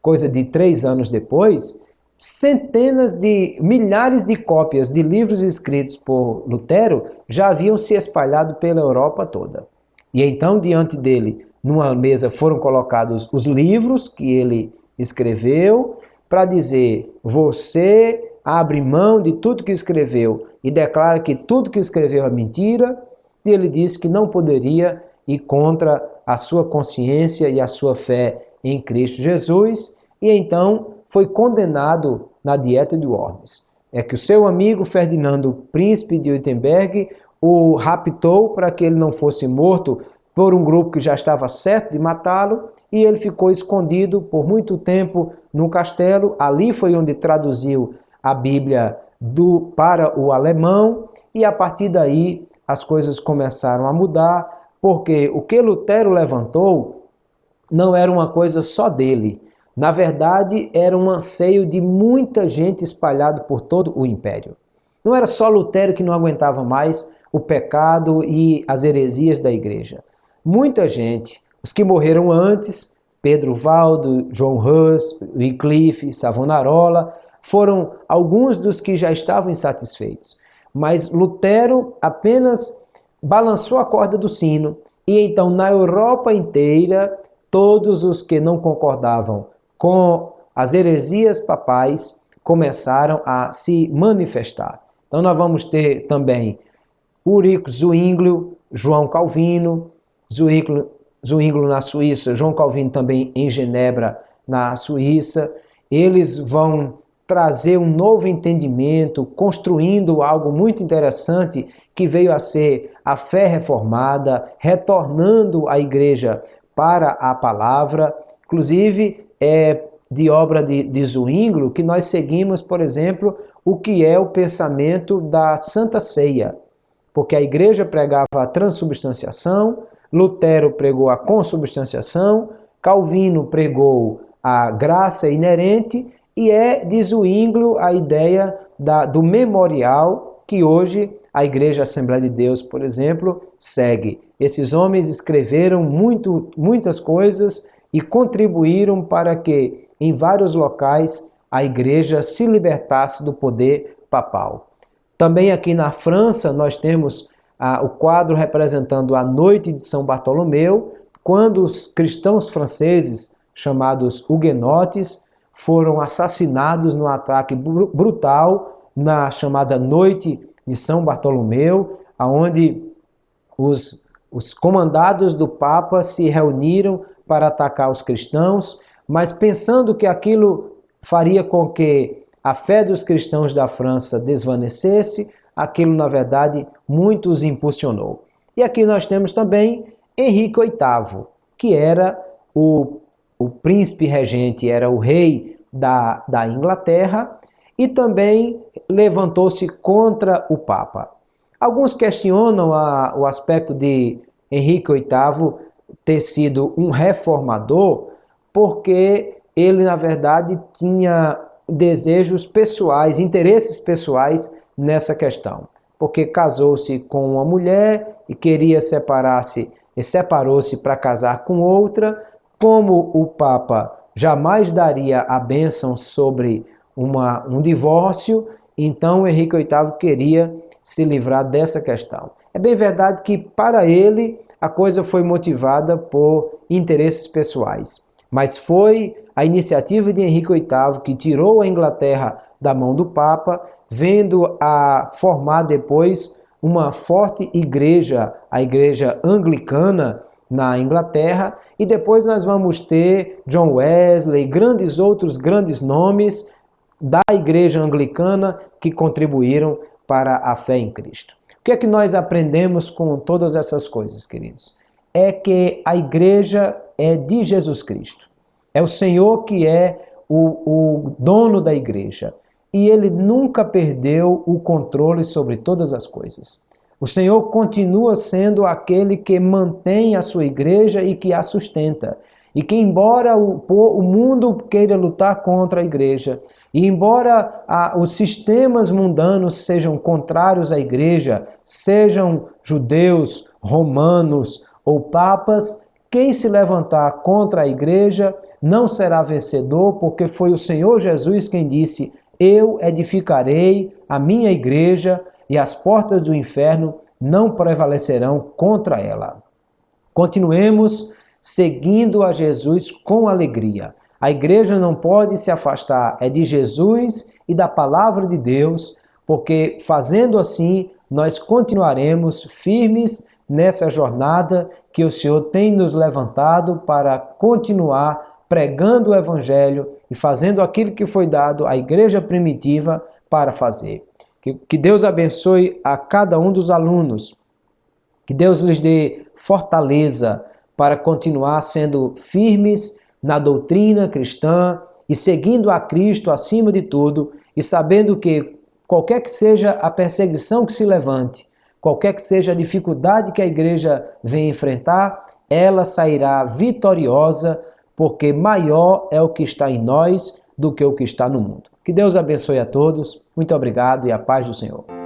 S1: coisa de 3 anos depois, centenas de milhares de cópias de livros escritos por Lutero já haviam se espalhado pela Europa toda. E então, diante dele, numa mesa foram colocados os livros que ele escreveu para dizer: você abre mão de tudo que escreveu e declara que tudo que escreveu é mentira. E ele disse que não poderia ir contra a sua consciência e a sua fé em Cristo Jesus. E então foi condenado na Dieta de Worms. É que o seu amigo Ferdinando, príncipe de Wittenberg, o raptou para que ele não fosse morto por um grupo que já estava certo de matá-lo, e ele ficou escondido por muito tempo no castelo. Ali foi onde traduziu a Bíblia para o alemão, e a partir daí as coisas começaram a mudar, porque o que Lutero levantou não era uma coisa só dele. Na verdade, era um anseio de muita gente espalhado por todo o império. Não era só Lutero que não aguentava mais o pecado e as heresias da igreja. Muita gente, os que morreram antes, Pedro Valdo, João Hus, Wycliffe, Savonarola, foram alguns dos que já estavam insatisfeitos. Mas Lutero apenas balançou a corda do sino, e então na Europa inteira, todos os que não concordavam com as heresias papais começaram a se manifestar. Então nós vamos ter também Ulrich Zwinglio, João Calvino, Zwinglio na Suíça, João Calvino também em Genebra, na Suíça. Eles vão trazer um novo entendimento, construindo algo muito interessante que veio a ser a fé reformada, retornando a igreja para a palavra. Inclusive, é de obra de Zwinglio que nós seguimos, por exemplo, o que é o pensamento da Santa Ceia, porque a igreja pregava a transubstanciação, Lutero pregou a consubstanciação, Calvino pregou a graça inerente, e é de Zwinglio a ideia do memorial que hoje a Igreja Assembleia de Deus, por exemplo, segue. Esses homens escreveram muitas coisas e contribuíram para que em vários locais a igreja se libertasse do poder papal. Também aqui na França nós temos o quadro representando a noite de São Bartolomeu, quando os cristãos franceses, chamados huguenotes, foram assassinados num ataque brutal na chamada noite de São Bartolomeu, onde os comandados do Papa se reuniram para atacar os cristãos, mas pensando que aquilo faria com que a fé dos cristãos da França desvanecesse, aquilo, na verdade, muito os impulsionou. E aqui nós temos também Henrique VIII, que era o príncipe regente, era o rei da Inglaterra, e também levantou-se contra o Papa. Alguns questionam o aspecto de Henrique VIII ter sido um reformador, porque ele, na verdade, tinha desejos pessoais, interesses pessoais nessa questão. Porque casou-se com uma mulher e queria separar-se, e separou-se para casar com outra. Como o Papa jamais daria a bênção sobre um divórcio, então Henrique VIII queria se livrar dessa questão. É bem verdade que para ele a coisa foi motivada por interesses pessoais, mas foi a iniciativa de Henrique VIII que tirou a Inglaterra da mão do Papa, vendo a formar depois uma forte igreja, a igreja anglicana na Inglaterra, e depois nós vamos ter John Wesley, outros grandes nomes da igreja anglicana que contribuíram para a fé em Cristo. O que é que nós aprendemos com todas essas coisas, queridos? É que a igreja é de Jesus Cristo. É o Senhor que é o dono da igreja. E ele nunca perdeu o controle sobre todas as coisas. O Senhor continua sendo aquele que mantém a sua igreja e que a sustenta. e que embora o mundo queira lutar contra a igreja, e embora os sistemas mundanos sejam contrários à igreja, sejam judeus, romanos ou papas, quem se levantar contra a igreja não será vencedor, porque foi o Senhor Jesus quem disse: eu edificarei a minha igreja e as portas do inferno não prevalecerão contra ela. Continuemos seguindo a Jesus com alegria. A igreja não pode se afastar de Jesus e da palavra de Deus, porque fazendo assim nós continuaremos firmes nessa jornada que o Senhor tem nos levantado para continuar pregando o Evangelho e fazendo aquilo que foi dado à igreja primitiva para fazer. Que Deus abençoe a cada um dos alunos, que Deus lhes dê fortaleza para continuar sendo firmes na doutrina cristã e seguindo a Cristo acima de tudo e sabendo que qualquer que seja a perseguição que se levante, qualquer que seja a dificuldade que a igreja venha enfrentar, ela sairá vitoriosa, porque maior é o que está em nós do que o que está no mundo. Que Deus abençoe a todos. Muito obrigado e a paz do Senhor.